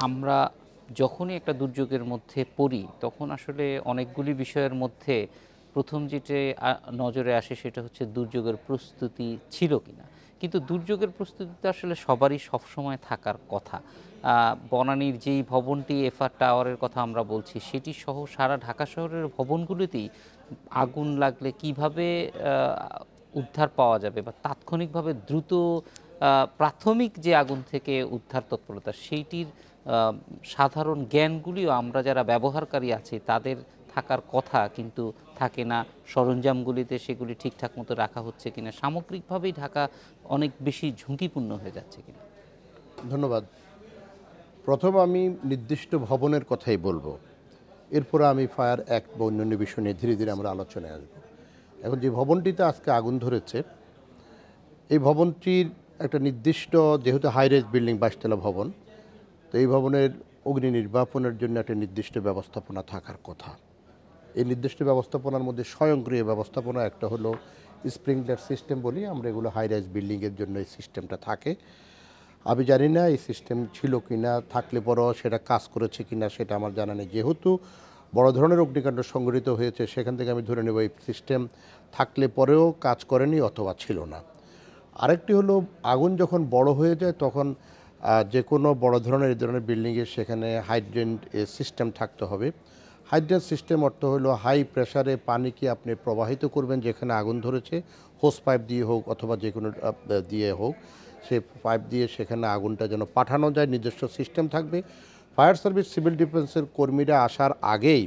আমরা যখনই একটা দুর্যোগের মধ্যে পড়ি তখন আসলে অনেকগুলি বিষয়ের মধ্যে প্রথম যেটা নজরে আসে সেটা হচ্ছে দুর্যোগের প্রস্তুতি ছিল কিনা। কিন্তু দুর্যোগের প্রস্তুতি তো আসলে সবারই সবসময় থাকার কথা। বনানীর যেই ভবনটি এফআর টাওয়ারের কথা আমরা বলছি সেটি সহ সারা ঢাকা শহরের ভবনগুলোতেই আগুন লাগলে কিভাবে উদ্ধার পাওয়া যাবে বা তাৎক্ষণিকভাবে দ্রুত প্রাথমিক যে আগুন থেকে উদ্ধার তৎপরতা সেইটির সাধারণ জ্ঞানগুলিও আমরা যারা ব্যবহারকারী আছি তাদের থাকার কথা কিন্তু থাকে না। সরঞ্জামগুলিতে সেগুলি ঠিকঠাক মতো রাখা হচ্ছে কিনা, সামগ্রিকভাবেই ঢাকা অনেক বেশি ঝুঁকিপূর্ণ হয়ে যাচ্ছে কিনা। ধন্যবাদ। প্রথম আমি নির্দিষ্ট ভবনের কথাই বলবো, এরপরে আমি ফায়ার অ্যাক্ট বা অন্যান্য বিষয় নিয়ে ধীরে ধীরে আমরা আলোচনায় আসবো। এখন যে ভবনটিতে আজকে আগুন ধরেছে, এই ভবনটির একটা নির্দিষ্ট, যেহেতু হাই রাইজ বিল্ডিং 22 তলা ভবন, তো এই ভবনের অগ্নি নির্বাপনের জন্য একটা নির্দিষ্ট ব্যবস্থাপনা থাকার কথা। এই নির্দিষ্ট ব্যবস্থাপনার মধ্যে স্বয়ংক্রিয় ব্যবস্থাপনা একটা হলো স্প্রিংলার সিস্টেম বলি আমরা, এগুলো হাই রাইজ বিল্ডিংয়ের জন্য এই সিস্টেমটা থাকে। আমি জানি না এই সিস্টেম ছিল কি না, থাকলে পরও সেটা কাজ করেছে কি না সেটা আমার জানা নেই। যেহেতু বড় ধরনের অগ্নিকাণ্ড সংঘটিত হয়েছে সেখান থেকে আমি ধরে নেব এই সিস্টেম থাকলে পরেও কাজ করেনি অথবা ছিল না। আরেকটি হলো, আগুন যখন বড় হয়ে যায় তখন যে কোনো বড় ধরনের এই ধরনের বিল্ডিংয়ে সেখানে হাইড্রেন্ট সিস্টেম থাকতে হবে। হাইড্রেন্ট সিস্টেম অর্থ হলো হাই প্রেসারে পানিকে আপনি প্রবাহিত করবেন যেখানে আগুন ধরেছে, হোস পাইপ দিয়ে হোক অথবা যে কোনো দিয়ে হোক, সেই পাইপ দিয়ে সেখানে আগুনটা যেন পাঠানো যায়, নিজস্ব সিস্টেম থাকবে। ফায়ার সার্ভিস, সিভিল ডিফেন্সের কর্মীরা আসার আগেই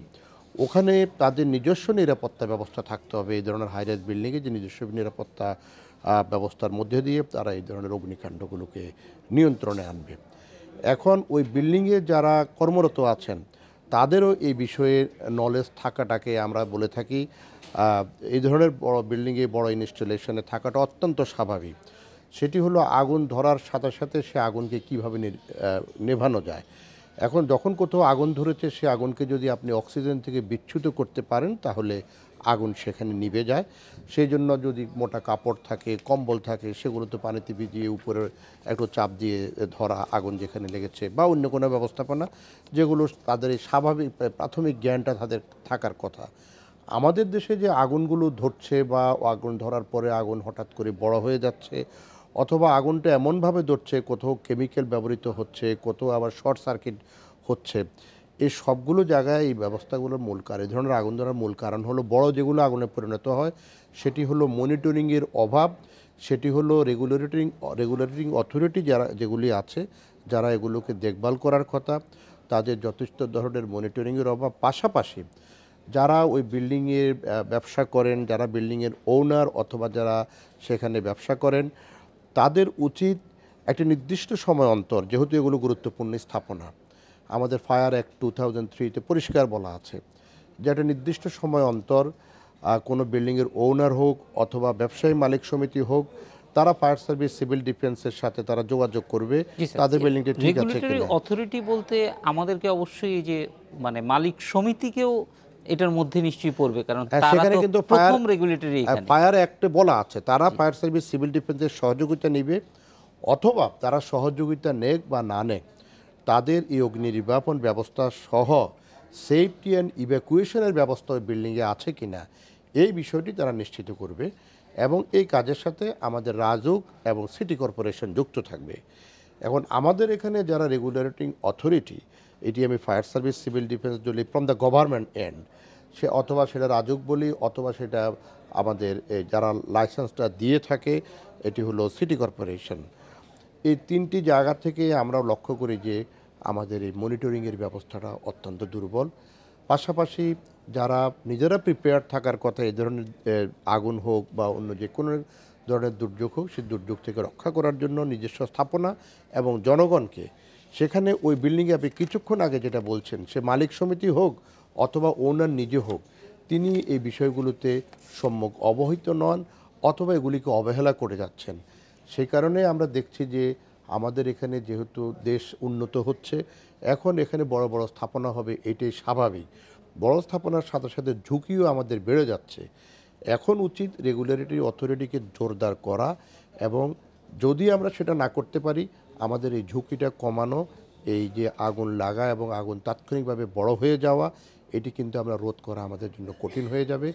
ওখানে তাদের নিজস্ব নিরাপত্তা ব্যবস্থা থাকতে হবে। এই ধরনের হাইরাইজ বিল্ডিংয়ে যে নিজস্ব নিরাপত্তা ব্যবস্থার মধ্যে দিয়ে তারা এই ধরনের অগ্নিকাণ্ডগুলোকে নিয়ন্ত্রণে আনবে। এখন ওই বিল্ডিংয়ে যারা কর্মরত আছেন তাদেরও এই বিষয়ে নলেজ থাকাটাকে আমরা বলে থাকি, এই ধরনের বড় বিল্ডিংয়ে বড় ইনস্টলেশনে থাকাটা অত্যন্ত স্বাভাবিক। সেটি হলো আগুন ধরার সাথে সাথে সে আগুনকে কীভাবে নেভানো যায়। এখন যখন কোথাও আগুন ধরেছে সে আগুনকে যদি আপনি অক্সিজেন থেকে বিচ্যুত করতে পারেন তাহলে আগুন সেখানে নিভে যায়। সেই জন্য যদি মোটা কাপড় থাকে, কম্বল থাকে, সেগুলো তো পানিতে ভিজিয়ে উপরে একটু চাপ দিয়ে ধরা আগুন যেখানে লেগেছে, বা অন্য কোনো ব্যবস্থাপনা যেগুলো তাদের এই স্বাভাবিক প্রাথমিক জ্ঞানটা তাদের থাকার কথা। আমাদের দেশে যে আগুনগুলো ধরছে বা আগুন ধরার পরে আগুন হঠাৎ করে বড় হয়ে যাচ্ছে, অথবা আগুনটা এমনভাবে ধরছে কোথাও কেমিক্যাল ব্যবহৃত হচ্ছে, কোথাও আবার শর্ট সার্কিট হচ্ছে, এই সবগুলো জায়গায় এই ব্যবস্থাগুলোর মূল কারণ, এই ধরনের আগুন ধরার মূল কারণ হলো বড় যেগুলো আগুনে পরিণত হয় সেটি হলো মনিটরিংয়ের অভাব, সেটি হলো রেগুলেটরিং অথরিটি যেগুলি আছে যারা এগুলোকে দেখভাল করার কথা তাদের যথেষ্ট ধরনের মনিটরিংয়ের অভাব। পাশাপাশি যারা ওই বিল্ডিংয়ের ব্যবসা করেন, যারা বিল্ডিংয়ের ওনার অথবা যারা সেখানে ব্যবসা করেন, তাদের উচিত একটা নির্দিষ্ট সময় অন্তর, যেহেতু এগুলো গুরুত্বপূর্ণ স্থাপনা, আমাদের ফায়ার অ্যাক্ট 2003-তে পরিষ্কার বলা আছে যে একটা নির্দিষ্ট সময় অন্তর কোনো বিল্ডিংয়ের ওনার হোক অথবা ব্যবসায়ী মালিক সমিতি হোক, তারা ফায়ার সার্ভিস, সিভিল ডিফেন্সের সাথে তারা যোগাযোগ করবে তাদের বিল্ডিংটা ঠিক আছে কিনা। অথরিটি বলতে আমাদেরকে অবশ্যই এই যে মানে মালিক সমিতিকেও এটার মধ্যে নিশ্চয়ই পড়বে, কারণ তারা সেখানে তো কিন্তু প্রথম রেগুলেটরি এখানে। ফায়ার অ্যাক্টে বলা আছে তারা ফায়ার সার্ভিস, সিভিল ডিফেন্সের সহযোগিতা নেবে, অথবা তারা সহযোগিতা নেক বা না নেক তাদের এই অগ্নি নির্বাপন ব্যবস্থা সহ সেফটি অ্যান্ড ইভ্যাকুয়েশনের ব্যবস্থা ওই বিল্ডিংয়ে আছে কিনা এই বিষয়টি তারা নিশ্চিত করবে। এবং এই কাজের সাথে আমাদের রাজউক এবং সিটি কর্পোরেশন যুক্ত থাকবে। এখন আমাদের এখানে যারা রেগুলেটরিং অথরিটি, এটি আমি ফায়ার সার্ভিস, সিভিল ডিফেন্স বলি ফ্রম দ্য গভর্নমেন্ট এন্ড, সে অথবা সেটা রাজউক বলি অথবা সেটা আমাদের যারা লাইসেন্সটা দিয়ে থাকে এটি হলো সিটি কর্পোরেশন, এই তিনটি জায়গা থেকে আমরা লক্ষ্য করি যে আমাদের এই মনিটরিংয়ের ব্যবস্থাটা অত্যন্ত দুর্বল। পাশাপাশি যারা নিজেরা প্রিপেয়ার থাকার কথা, এই ধরনের আগুন হোক বা অন্য যে কোনো ধরনের দুর্যোগ হোক, সেই দুর্যোগ থেকে রক্ষা করার জন্য নিজস্ব স্থাপনা এবং জনগণকে সেখানে ওই বিল্ডিংয়ে, আপনি কিছুক্ষণ আগে যেটা বলছেন, সে মালিক সমিতি হোক অথবা ওনার নিজে হোক, তিনি এই বিষয়গুলোতে সম্যক অবহিত নন অথবা এগুলিকে অবহেলা করে যাচ্ছেন। সেই কারণে আমরা দেখছি যে আমাদের এখানে যেহেতু দেশ উন্নত হচ্ছে, এখন এখানে বড় বড় স্থাপনা হবে, এটাই স্বাভাবিক। বড় স্থাপনার সাথে সাথে ঝুঁকিও আমাদের বেড়ে যাচ্ছে। এখন উচিত রেগুলেটরি অথরিটিকে জোরদার করা, এবং যদি আমরা সেটা না করতে পারি আমাদের এই ঝুঁকিটা কমানো এই যে আগুন লাগা এবং আগুন তাৎক্ষণিকভাবে বড় হয়ে যাওয়া, এটি কিন্তু আমরা রোধ করা আমাদের জন্য কঠিন হয়ে যাবে।